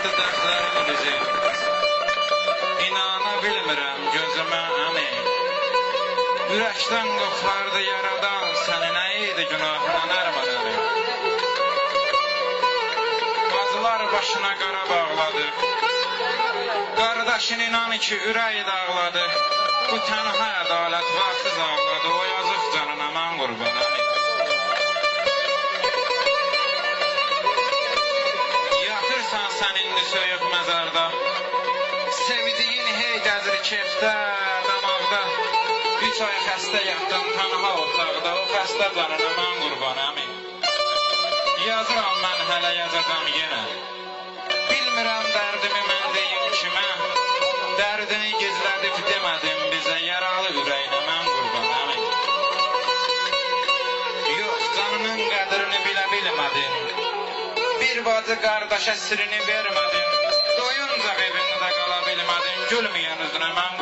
açdı dərdlərin bizi. İnana bilmirəm gözümə əmin. Ürəkdən qoplardı yaradan səni, nə idi günahına nərmədəni. Qazılar başına qara bağladı. Qardaşın inan ki ürəyi dağladı. Bu tənha ədalət vaxtsız ağladı. O yazıq canına mən qurban əmin. Yatırsan sən indi söyüb məzarda. Sevdiyin hey gəzir kefdə, damaqda. 3 ay xəstə yatdan tənha otaqda. O xəstə canına mən qurban əmin. Yazıram mən hələ yazacam yenə. Bilmirəm dərdimi mən deyim kimə. Dərdini gizlədib demədim bizə. Yaralı ürəyinə mən qurban əmin. Yox, canının qədrini bilə bilmədim. Bir bacı qardaşa sirrini vermədim. Doyuncaq evində qala bilmədim. Gülməyən üzünə mən